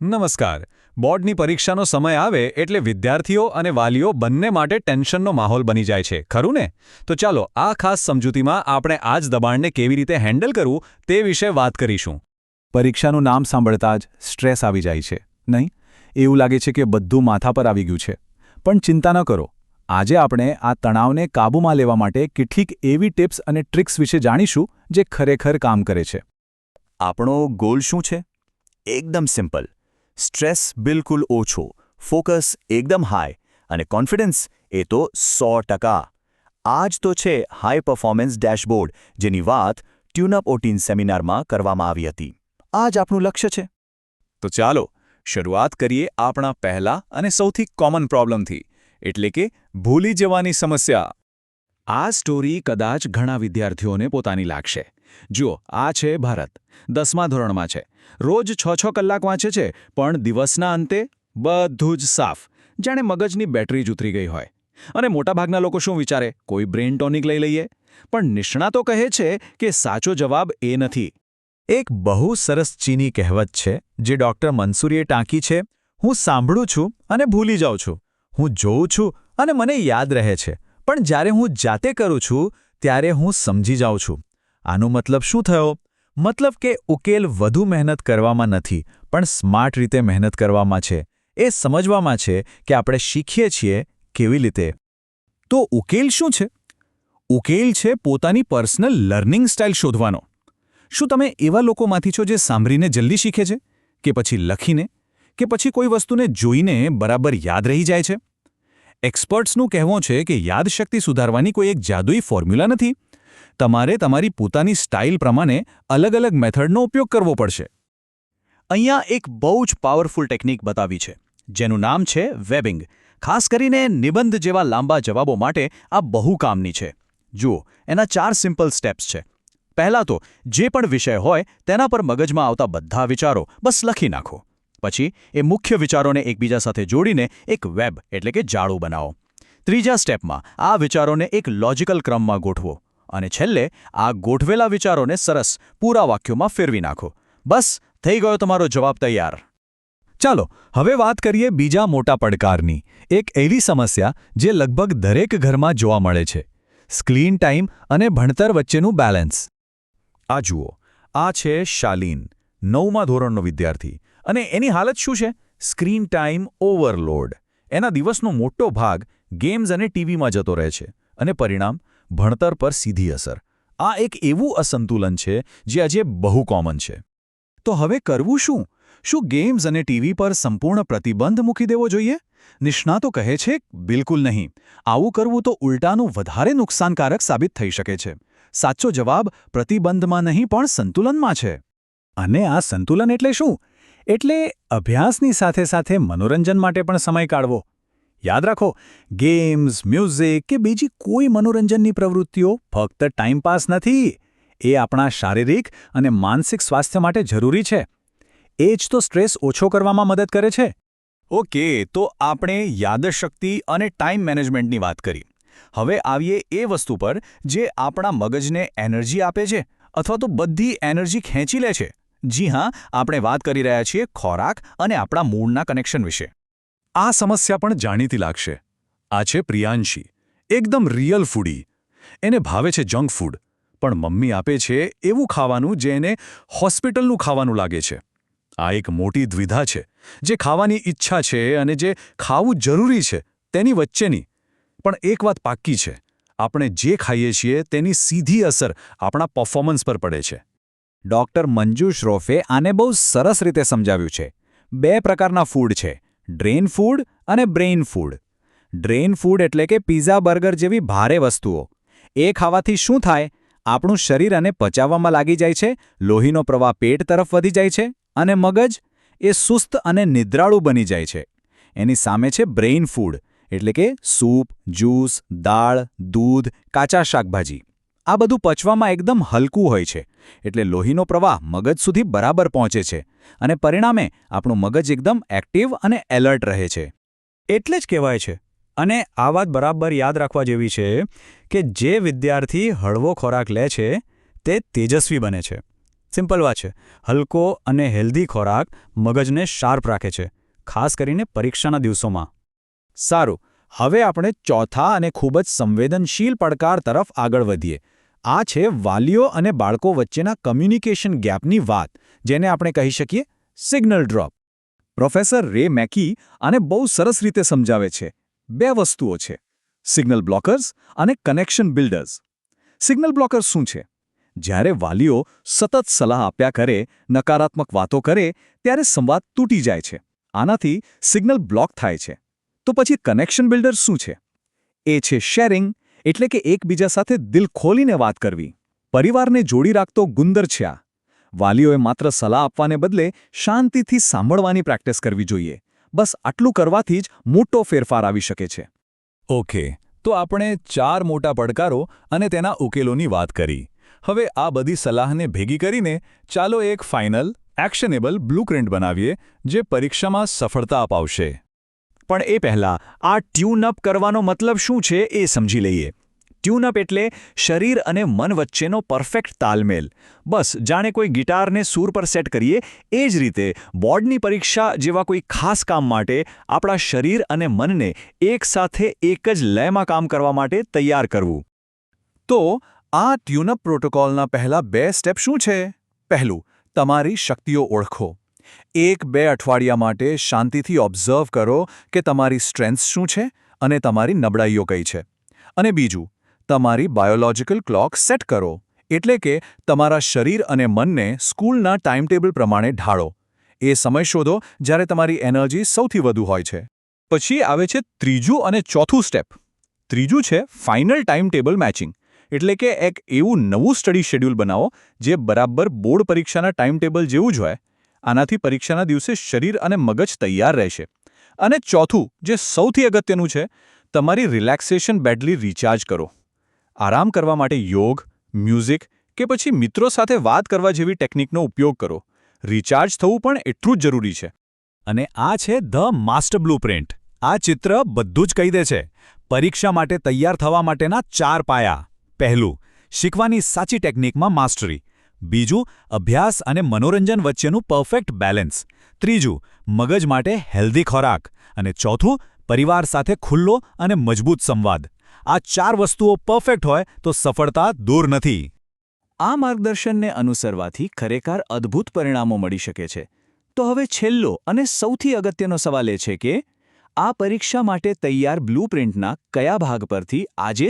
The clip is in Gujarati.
નમસ્કાર. બોર્ડની પરીક્ષાનો સમય આવે એટલે વિદ્યાર્થીઓ અને વાલીઓ બંને માટે ટેન્શનનો માહોલ બની જાય છે, ખરું ને? તો ચાલો આ ખાસ સમજૂતીમાં આપણે આ જ દબાણને કેવી રીતે હેન્ડલ કરવું તે વિશે વાત કરીશું. પરીક્ષાનું નામ સાંભળતા જ સ્ટ્રેસ આવી જાય છે, નહીં? એવું લાગે છે કે બધું માથા પર આવી ગયું છે. પણ ચિંતા ન કરો. આજે આપણે આ તણાવને કાબૂમાં લેવા માટે કેટલીક એવી ટિપ્સ અને ટ્રિક્સ વિશે જાણીશું જે ખરેખર કામ કરે છે. આપણો ગોલ શું છે? એકદમ સિમ્પલ. સ્ટ્રેસ બિલકુલ ઓછો, ફોકસ એકદમ હાઈ અને કોન્ફિડન્સ એ તો 100%. આ જ તો છે હાઈ પરફોર્મન્સ ડેશબોર્ડ, જેની વાત ટ્યુનઅપ 18 સેમિનારમાં કરવામાં આવી હતી. આ જ આપણું લક્ષ્ય છે. તો ચાલો શરૂઆત કરીએ આપણા પહેલા અને સૌથી કોમન પ્રોબ્લેમથી, એટલે કે ભૂલી જવાની સમસ્યા. આ સ્ટોરી કદાચ ઘણા વિદ્યાર્થીઓને પોતાની લાગશે. જુઓ, આ છે ભારત. 10મા ધોરણમાં છે. રોજ 6 કલાક વાંચે છે, પણ દિવસના અંતે બધું જ સાફ, જાણે મગજની બેટરી જ ઉતરી ગઈ હોય. અને મોટાભાગના લોકો શું વિચારે? કોઈ બ્રેઇન ટોનિક લઈ લઈએ. પણ નિષ્ણાતો કહે છે કે સાચો જવાબ એ નથી. એક બહુ સરસ ચીની કહેવત છે જે ડૉક્ટર મંસૂરીએ ટાંકી છે: હું સાંભળું છું અને ભૂલી જાઉં છું, હું જોઉં છું અને મને યાદ રહે છે, પણ જ્યારે હું જાતે કરું છું ત્યારે હું સમજી જાઉં છું. આનો મતલબ શું થયો? મતલબ કે ઉકેલ વધુ મહેનત કરવામાં નથી, પણ સ્માર્ટ રીતે મહેનત કરવામાં છે. એ સમજવામાં છે કે આપણે શીખીએ છીએ કેવી રીતે. તો ઉકેલ શું છે? ઉકેલ છે પોતાની પર્સનલ લર્નિંગ સ્ટાઇલ શોધવાનો. શું તમે એવા લોકોમાંથી છો જે સાંભળીને જલ્દી શીખે છે, કે પછી લખીને, કે પછી કોઈ વસ્તુને જોઈને બરાબર યાદ રહી જાય છે? એક્સપર્ટ્સનું કહેવું છે કે યાદશક્તિ સુધારવાની કોઈ એક જાદુઈ ફોર્મ્યુલા નથી. તમારે તમારી પોતાની સ્ટાઇલ પ્રમાણે અલગ અલગ મેથડનો ઉપયોગ કરવો પડશે. અહીંયા એક બહુ જ પાવરફુલ ટેકનિક બતાવી છે, જેનું નામ છે વેબિંગ. ખાસ કરીને નિબંધ જેવા લાંબા જવાબો માટે આ બહુ કામની છે. જુઓ, એના 4 સિમ્પલ સ્ટેપ્સ છે. પહેલાં તો જે પણ વિષય હોય તેના પર મગજમાં આવતા બધા વિચારો બસ લખી નાખો. પછી એ મુખ્ય વિચારોને એકબીજા સાથે જોડીને એક વેબ એટલે કે જાળું બનાવો. ત્રીજા સ્ટેપમાં આ વિચારોને એક લોજિકલ ક્રમમાં ગોઠવો. અને છેલ્લે આ ગોઠવેલા વિચારોને સરસ પૂરા વાક્યોમાં ફેરવી નાખો. બસ થઈ ગયો તમારો જવાબ તૈયાર. ચાલો હવે વાત કરીએ બીજા મોટા પડકારની, એક એવી સમસ્યા જે લગભગ દરેક ઘરમાં જોવા મળે છે: સ્ક્રીન ટાઈમ અને ભણતર વચ્ચેનું બેલેન્સ. આ જુઓ, આ છે શાલીન, 9મા ધોરણનો વિદ્યાર્થી, અને એની હાલત શું છે? Screen time overload. એના દિવસનો મોટો ભાગ ગેમ્સ અને ટીવીમાં જતો રહે છે, અને પરિણામ ભણતર પર સીધી અસર. આ એક એવું અસંતુલન છે જે આજે બહુ કોમન છે. તો હવે કરવું શું? શું ગેમ્સ અને ટીવી પર સંપૂર્ણ પ્રતિબંધ મૂકી દેવો જોઈએ? નિષ્ણાતો કહે છે બિલકુલ નહીં. આવું કરવું તો ઉલટાનું વધારે નુકસાનકારક સાબિત થઈ શકે છે. સાચો જવાબ પ્રતિબંધમાં નહીં પણ સંતુલનમાં છે. અને આ સંતુલન એટલે શું? એટલે અભ્યાસની સાથે સાથે મનોરંજન માટે પણ સમય કાઢવો. યાદ રાખો, ગેમ્સ, મ્યુઝિક કે બીજી કોઈ મનોરંજનની પ્રવૃત્તિઓ ફક્ત ટાઈમપાસ નથી. એ આપણા શારીરિક અને માનસિક સ્વાસ્થ્ય માટે જરૂરી છે. એ જ તો સ્ટ્રેસ ઓછો કરવામાં મદદ કરે છે. ઓકે, તો આપણે યાદશક્તિ અને ટાઈમ મેનેજમેન્ટની વાત કરી. હવે આવીએ એ વસ્તુ પર જે આપણા મગજને એનર્જી આપે છે, અથવા તો બધી એનર્જી ખેંચી લે છે. જી હા, આપણે વાત કરી રહ્યા છીએ ખોરાક અને આપણા મૂડના કનેક્શન વિશે. આ સમસ્યા પણ જાણીતી લાગશે. આ છે પ્રિયાંશી, એકદમ રિયલ ફૂડી. એને ભાવે છે જંક ફૂડ, પણ મમ્મી આપે છે એવું ખાવાનું જે એને હોસ્પિટલનું ખાવાનું લાગે છે. આ એક મોટી દ્વિધા છે, જે ખાવાની ઈચ્છા છે અને જે ખાવું જરૂરી છે તેની વચ્ચેની. પણ એક વાત પાક્કી છે, આપણે જે ખાઈએ છીએ તેની સીધી અસર આપણા પરફોર્મન્સ પર પડે છે. ડૉક્ટર મંજુ શ્રોફે આને બહુ સરસ રીતે સમજાવ્યું છે. 2 પ્રકારના ફૂડ છે: ડ્રેન ફૂડ અને બ્રેઇન ફૂડ. ડ્રેન ફૂડ એટલે કે પિઝા, બર્ગર જેવી ભારે વસ્તુઓ. એ ખાવાથી શું થાય? આપણું શરીર અને પચાવવામાં લાગી જાય છે, લોહીનો પ્રવાહ પેટ તરફ વધી જાય છે, અને મગજ એ સુસ્ત અને નિદ્રાળુ બની જાય છે. એની સામે છે બ્રેઇન ફૂડ, એટલે કે સૂપ, જ્યુસ, દાળ, દૂધ, કાચા શાકભાજી. આ બધું પચવામાં એકદમ હલકું હોય છે, એટલે લોહીનો પ્રવાહ મગજ સુધી બરાબર પહોંચે છે, અને પરિણામે આપણું મગજ એકદમ એક્ટિવ અને એલર્ટ રહે છે. એટલે જ કહેવાય છે, અને આ વાત બરાબર યાદ રાખવા જેવી છે, કે જે વિદ્યાર્થી હળવો ખોરાક લે છે તે તેજસ્વી બને છે. સિમ્પલ વાત છે. હલકો અને હેલ્ધી ખોરાક મગજને શાર્પ રાખે છે, ખાસ કરીને પરીક્ષાના દિવસોમાં. સારું, હવે આપણે ચોથા અને ખૂબ જ સંવેદનશીલ પડકાર તરફ આગળ વધીએ. આ છે વાલીઓ અને બાળકો વચ્ચેના કમ્યુનિકેશન ગેપની વાત, જેને આપણે કહી શકીએ સિગ્નલ ડ્રોપ. પ્રોફેસર રે મેકી આને બહુ સરસ રીતે સમજાવે છે. બે વસ્તુઓ છે, સિગ્નલ બ્લોકર્સ અને કનેક્શન બિલ્ડર્સ. સિગ્નલ બ્લોકર્સ શું છે? જ્યારે વાલીઓ સતત સલાહ આપ્યા કરે, નકારાત્મક વાતો કરે, ત્યારે સંવાદ તૂટી જાય છે. આનાથી સિગ્નલ બ્લોક થાય છે. તો પછી કનેક્શન બિલ્ડર્સ શું છે? એ છે શેરિંગ, એટલે કે એકબીજા સાથે દિલ ખોલીને વાત કરવી. પરિવારને જોડી રાખતો ગુંદર છે આ. વાલીઓએ માત્ર સલાહ આપવાને બદલે શાંતિથી સાંભળવાની પ્રેક્ટિસ કરવી જોઈએ. બસ આટલું કરવાથી જ મોટો ફેરફાર આવી શકે છે. ઓકે, તો આપણે 4 મોટા પડકારો અને તેના ઉકેલોની વાત કરી. હવે આ બધી સલાહને ભેગી કરીને ચાલો એક ફાઇનલ, એક્શનેબલ બ્લુપ્રિન્ટ બનાવીએ, જે પરીક્ષામાં સફળતા અપાવશે. પણ એ પહેલાં આ ટ્યુનઅપ કરવાનો મતલબ શું છે એ સમજી લઈએ. ટ્યુનઅપ એટલે શરીર અને મન વચ્ચેનો પરફેક્ટ તાલમેલ. બસ જાણે કોઈ ગિટારને સૂર પર સેટ કરીએ, એ જ રીતે બોર્ડની પરીક્ષા જેવા કોઈ ખાસ કામ માટે આપણા શરીર અને મનને એકસાથે એક જ લયમાં કામ કરવા માટે તૈયાર કરવું. તો આ ટ્યુનઅપ પ્રોટોકોલના પહેલા 2 સ્ટેપ શું છે? પહેલું, તમારી શક્તિઓ ઓળખો. 1-2 અઠવાડિયા માટે શાંતિથી ઓબ્ઝર્વ કરો કે તમારી સ્ટ્રેન્થ્સ શું છે અને તમારી નબળાઈઓ કઈ છે. અને બીજું, તમારી બાયોલોજિકલ ક્લોક સેટ કરો, એટલે કે તમારા શરીર અને મનને સ્કૂલના ટાઈમટેબલ પ્રમાણે ઢાળો. એ સમય શોધો જ્યારે તમારી એનર્જી સૌથી વધુ હોય છે. પછી આવે છે ત્રીજું અને ચોથું સ્ટેપ. ત્રીજું છે ફાઇનલ ટાઈમટેબલ મેચિંગ, એટલે કે એક એવું નવું સ્ટડી શેડ્યુલ બનાવો જે બરાબર બોર્ડ પરીક્ષાના ટાઈમટેબલ જેવું જ હોય. આનાથી પરીક્ષાના દિવસે શરીર અને મગજ તૈયાર રહેશે. અને ચોથું, જે સૌથી અગત્યનું છે, તમારી રિલેક્સેશન બેટરી રિચાર્જ કરો. આરામ કરવા માટે યોગ, મ્યુઝિક કે પછી મિત્રો સાથે વાત કરવા જેવી ટેકનિકનો ઉપયોગ કરો. રિચાર્જ થવું પણ એટલું જ જરૂરી છે. અને આ છે ધ માસ્ટર બ્લુપ્રિન્ટ. આ ચિત્ર બધું જ કહી દે છે. પરીક્ષા માટે તૈયાર થવા માટેના 4 પાયા. પહેલું, શીખવાની સાચી ટેકનિકમાં માસ્ટરી. બીજું, અભ્યાસ અને મનોરંજન વચ્ચેનું પરફેક્ટ બેલેન્સ. ત્રીજું, મગજ માટે હેલ્ધી ખોરાક. અને ચોથું, પરિવાર સાથે ખુલ્લો અને મજબૂત સંવાદ. આ 4 વસ્તુઓ પરફેક્ટ હોય તો સફળતા દૂર નથી. આ માર્ગદર્શનને અનુસરવાથી ખરેખર અદ્ભુત પરિણામો મળી શકે છે. તો હવે છેલ્લો અને સૌથી અગત્યનો સવાલ એ છે કે આ પરીક્ષા માટે તૈયાર બ્લુપ્રિન્ટના કયા ભાગ પરથી આજે